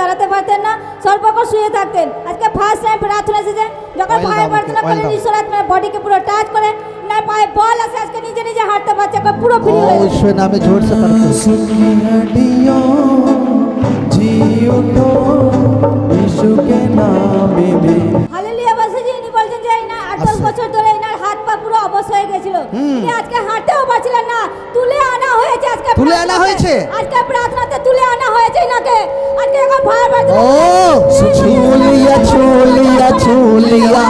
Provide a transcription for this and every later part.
দাঁড়াতে পারতেন না, স্বল্পক্ষণ শুয়ে থাকতেন। আজকে ফার্স্ট টাইম প্রার্থনা এসেছে, যখন পায়ে প্রার্থনা করেন ঈশ্বর আপনার বডিকে পুরো টাচ করে, না পায়ে বল আসে, আজকে নিজে নিজে হাঁটতে পারছে, পুরো ফ্রি হয়ে গেছে। ईश्वर नाम जोर से जी उठो यीशु के नाम में। হালেলুয়া বলছে যে ইনি বলছেন যে না 8-10 বছর ধরে এনার হাত পা পুরো অবশ হয়ে গেছিল, তিনি আজকে হাঁটতেও পারছিলেন না, তুলে আনা হয়েছে আজকে, তুলে আনা হয়েছে আজকে প্রার্থনাতে তুলে আনা হয়েছে এনাকে। আজকে এখন ভাই প্রার্থনা ओ छूलिया छूलिया छूलिया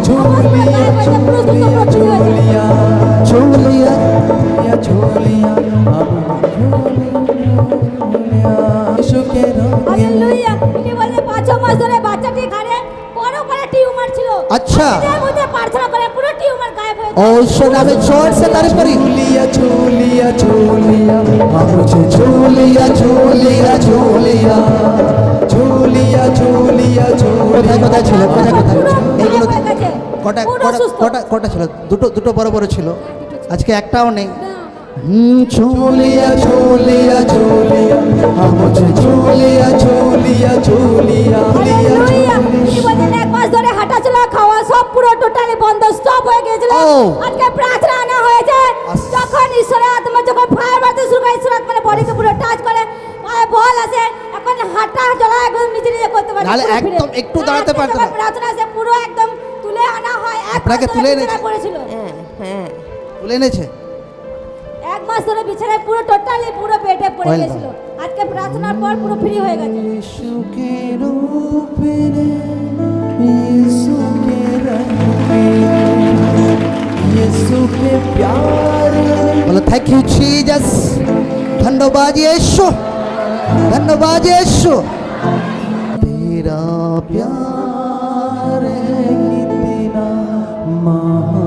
छूलिया छूलिया छूलिया छूलिया यीशु के नाम। হালেলুয়া। ইনি বলে 5 মাস ধরে বাচ্চাটি ঘাড়ে বড় করে টিউমার ছিল, अच्छा এর মধ্যে প্রার্থনা করে পুরো টিউমার গায়েব হয়ে ओ ईश्वर नाम जोर से तारीफ करी। छूलिया छूलिया छूलिया मुझे छूलिया छूलिया छूलिया छूलिया छूलिया কোথায় কোথায় ছিল কোথায় কোথায় এইগুলো কটা কটা কটা ছিল? দুটো দুটো বড় বড় ছিল, আজকে একটাও নেই। छूलिया छूलिया छूलिया मुझे छूलिया छूलिया छूलिया হালেলুয়া। ইনি বলেন 1 মাস ধরে হাঁটাচলা খাওয়া সব পুরো টোটালি বন্ধ, স্টপ হয়ে গিয়েছিল, আজকে প্রার্থনা আনা হয়েছে। যখন ঈশ্বরের আত্মা যখন ফায়ার মারতে শুরু করে, ঈশ্বর আত্মার বডিকে পুরো টাচ করে, পায়ে বল আসে, এখন হাঁটা চলা একদম নিজে নিজে করতে পারে, নালে একদম একটু দাঁড়াতে পারতো না। প্রার্থনা আসে পুরো একদম তুলে আনা হয়। আপনাকে তুলে এনেছে? পড়েছিল তুলে এনেছে 1 মাস ধরে বিছানায় পুরো টোটালি পুরো বেডে পড়ে গিয়েছিল, আজকে প্রার্থনার পর পুরো ফ্রি হয়ে গেছে। यीशु के रूप में यीशु के रंग में यीशु के प्यार बोलो थैंक यू जीसस। धन्यवाद यीशु, धन्यवाद यीशु। तेरा प्यार है कितना महान।